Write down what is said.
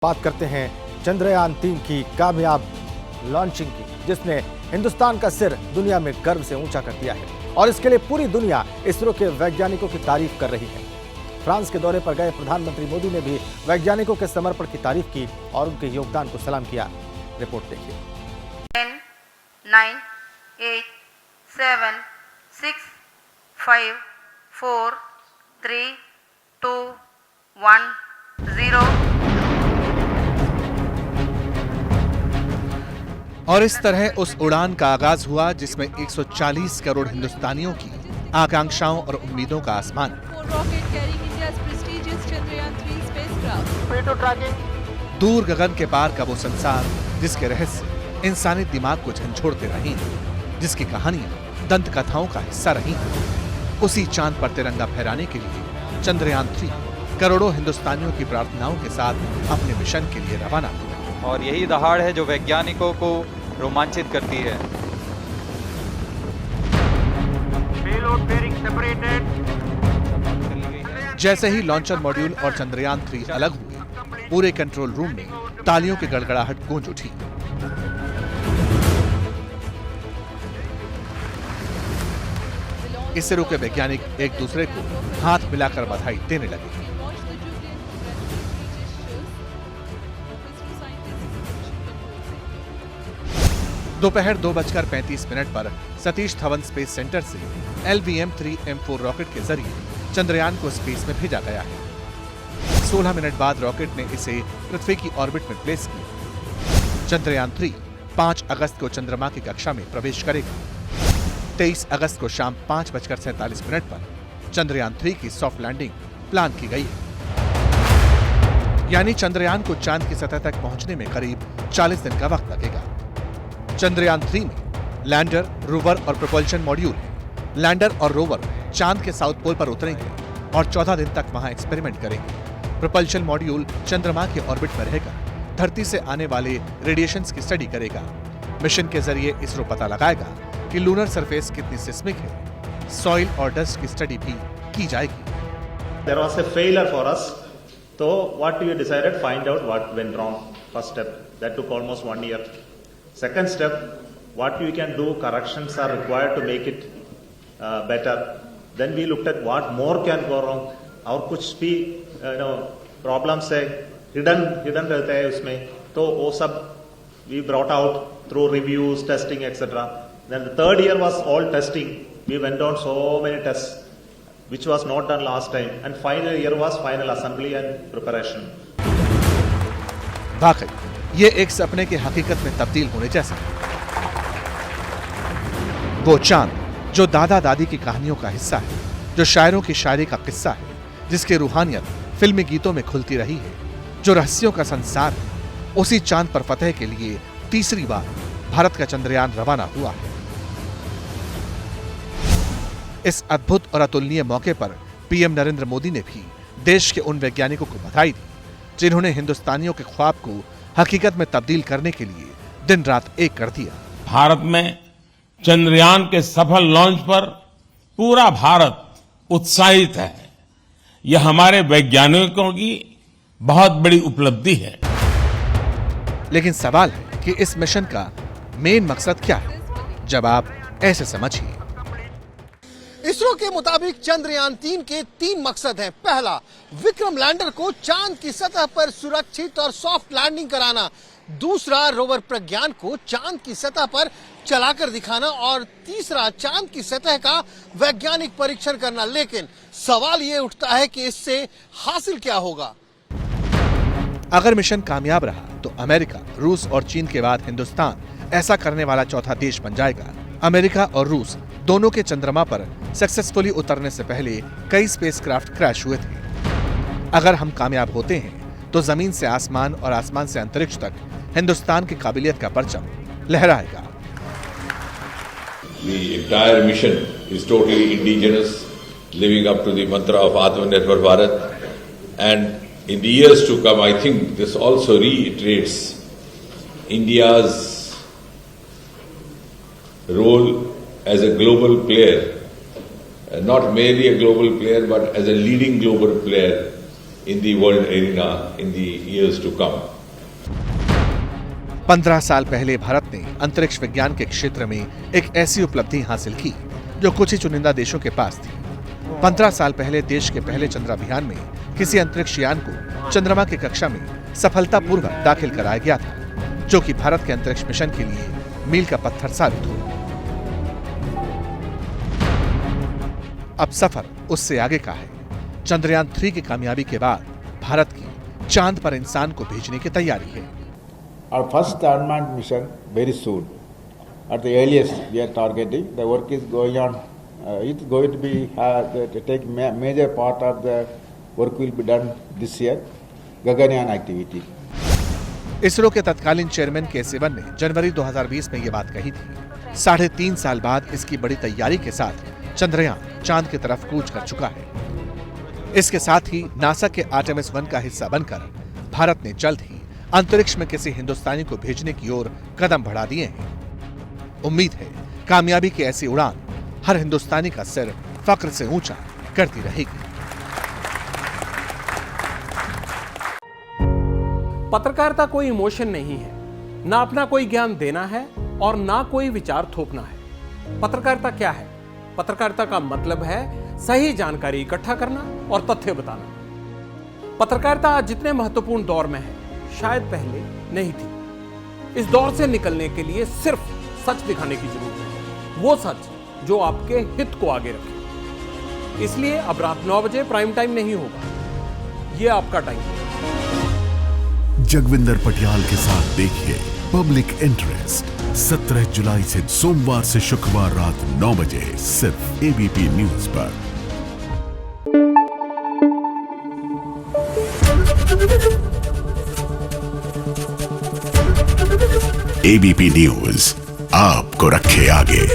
बात करते हैं चंद्रयान-3 की कामयाब लॉन्चिंग की, जिसने हिंदुस्तान का सिर दुनिया में गर्व से ऊंचा कर दिया है और इसके लिए पूरी दुनिया इसरो के वैज्ञानिकों की तारीफ कर रही है। फ्रांस के दौरे पर गए प्रधानमंत्री मोदी ने भी वैज्ञानिकों के समर्पण की तारीफ की और उनके योगदान को सलाम किया। रिपोर्ट देखिए। 10, 9, 8, 7, 6, 5, 4, 3, 2, 1, 0। और इस तरह उस उड़ान का आगाज हुआ जिसमें 140 करोड़ हिंदुस्तानियों की आकांक्षाओं और उम्मीदों का आसमान। दूर गगन के पार का वो संसार जिसके रहस्य इंसानी दिमाग को झंझोड़ते रहे हैं, जिसकी कहानियां दंत कथाओं का हिस्सा रही हैं। उसी चांद पर तिरंगा फहराने के लिए चंद्रयान-3 करोड़ों हिंदुस्तानियों की प्रार्थनाओं के साथ अपने मिशन के लिए रवाना हुआ। और यही दहाड़ है जो वैज्ञानिकों को रोमांचित करती है। जैसे ही लॉन्चर मॉड्यूल और चंद्रयान-3 अलग हुए, पूरे कंट्रोल रूम में तालियों की गड़गड़ाहट गूंज उठी। इसरो के वैज्ञानिक एक दूसरे को हाथ मिलाकर बधाई देने लगे। दोपहर 2:35 पर सतीश धवन स्पेस सेंटर से LVM-3M4 रॉकेट के जरिए चंद्रयान को स्पेस में भेजा गया है। 16 मिनट बाद रॉकेट ने इसे पृथ्वी की ऑर्बिट में प्लेस किया। चंद्रयान-3 5 अगस्त को चंद्रमा की कक्षा में प्रवेश करेगा। 23 अगस्त को शाम 5:47 पर चंद्रयान-3 की सॉफ्ट लैंडिंग प्लान की गई है। यानी चंद्रयान को चांद की सतह तक पहुंचने में करीब 40 दिन का वक्त लगेगा। चंद्रयान-3 में लैंडर, रोवर और प्रोपल्शन मॉड्यूल है। लैंडर और रोवर चांद के साउथ पोल पर उतरेंगे और 14 दिन तक वहां एक्सपेरिमेंट करेंगे। प्रोपल्शन मॉड्यूल चंद्रमा के ऑर्बिट में रहेगा, धरती से आने वाले रेडिएशंस की स्टडी करेगा। मिशन के जरिए इसरो पता लगाएगा कि लूनर सरफेस कितनी सिस्मिक है। सॉइल और डस्ट की स्टडी भी की जाएगी। There was a failure for us. So what we decided, find out what went wrong. First step. That took almost 1 year. Second step, what we can do, corrections are required to make it better. Then we looked at what more can go wrong. और कुछ भी problems है hidden रहते हैं उसमें, तो वो सब we brought out through reviews, testing, etc. Then the third year was all testing. We went on so many tests, which was not done last time. And final year was final assembly and preparation. वाकई ये एक सपने के हकीकत में तब्दील होने जैसा है। वो चांद जो दादा दादी की कहानियों का हिस्सा है, जो शायरों की शायरी का किस्सा है, जिसकी रूहानियत फिल्मी गीतों में खुलती रही है, जो रहस्यों का संसार है, उसी चांद पर फतेह के लिए तीसरी बार भारत का चंद्रयान रवाना हुआ है। इस अद्भुत और अतुलनीय मौके पर पीएम नरेंद्र मोदी ने भी देश के उन वैज्ञानिकों को बधाई दी जिन्होंने हिंदुस्तानियों के ख्वाब को हकीकत में तब्दील करने के लिए दिन रात एक कर दिया। भारत में चंद्रयान के सफल लॉन्च पर पूरा भारत उत्साहित है। यह हमारे वैज्ञानिकों की बहुत बड़ी उपलब्धि है। लेकिन सवाल है कि इस मिशन का मेन मकसद क्या है? जवाब ऐसे समझिए। इसरो के मुताबिक चंद्रयान-3 के 3 मकसद हैं। पहला, विक्रम लैंडर को चांद की सतह पर सुरक्षित और सॉफ्ट लैंडिंग कराना। दूसरा, रोवर प्रज्ञान को चांद की सतह पर चलाकर दिखाना। और तीसरा, चांद की सतह का वैज्ञानिक परीक्षण करना। लेकिन सवाल ये उठता है कि इससे हासिल क्या होगा? अगर मिशन कामयाब रहा तो अमेरिका, रूस और चीन के बाद हिंदुस्तान ऐसा करने वाला चौथा देश बन जाएगा। अमेरिका और रूस दोनों के चंद्रमा पर सक्सेसफुली उतरने से पहले कई स्पेसक्राफ्ट क्रैश हुए थे। अगर हम कामयाब होते हैं तो जमीन से आसमान और आसमान से अंतरिक्ष तक हिंदुस्तान की काबिलियत का परचम लहराएगा। The entire mission is totally indigenous, living up to the mantra of Atmanirbhar Bharat. And in the years to come, I think this also reiterates India's role as a global player, not merely a global player, but as a leading global player in the world arena in the years to come. 15 साल पहले भारत ने अंतरिक्ष विज्ञान के क्षेत्र में एक ऐसी उपलब्धि हासिल की जो कुछ ही चुनिंदा देशों के पास थी। 15 साल पहले देश के पहले चंद्राभियान में किसी अंतरिक्ष यान को चंद्रमा की कक्षा में सफलतापूर्वक दाखिल कराया गया था, जो कि भारत के अंतरिक्ष मिशन के लिए मील का पत्थर साबित हुआ। अब सफर उससे आगे का है। चंद्रयान 3 की कामयाबी के बाद भारत की चांद पर इंसान को भेजने की तैयारी है। Our first unmanned mission very soon. At the earliest, we are targeting. The work is going on. It's going to be to take major part of the work will be done this year. Gaganyaan activity. ISRO के तत्कालीन chairman के सिवन ने जनवरी 2020 में ये बात कही थी। 3.5 साल बाद इसकी बड़ी तैयारी के साथ चंद्रयान चांद की तरफ कूच कर चुका है। इसके साथ ही नासा के आर्टेमिस 1 का हिस्सा बनकर भारत ने जल्द ही अंतरिक्ष में किसी हिंदुस्तानी को भेजने की ओर कदम बढ़ा दिए हैं। उम्मीद है कामयाबी की ऐसी उड़ान हर हिंदुस्तानी का सिर फक्र से ऊंचा करती रहेगी। पत्रकारिता कोई इमोशन नहीं है, ना अपना कोई ज्ञान देना है और ना कोई विचार थोपना है। पत्रकारिता क्या है? पत्रकारिता का मतलब है सही जानकारी इकट्ठा करना और तथ्य बताना। पत्रकारिता आज जितने महत्वपूर्ण दौर में है, शायद पहले नहीं थी। इस दौर से निकलने के लिए सिर्फ सच दिखाने की जरूरत है, वो सच जो आपके हित को आगे रखे। इसलिए अब रात 9 बजे प्राइम टाइम नहीं होगा, ये आपका टाइम है। जगविंदर पटियाल के साथ देखिए पब्लिक इंटरेस्ट 17 जुलाई से सोमवार से शुक्रवार रात 9 बजे सिर्फ एबीपी न्यूज पर। एबीपी न्यूज आपको रखे आगे।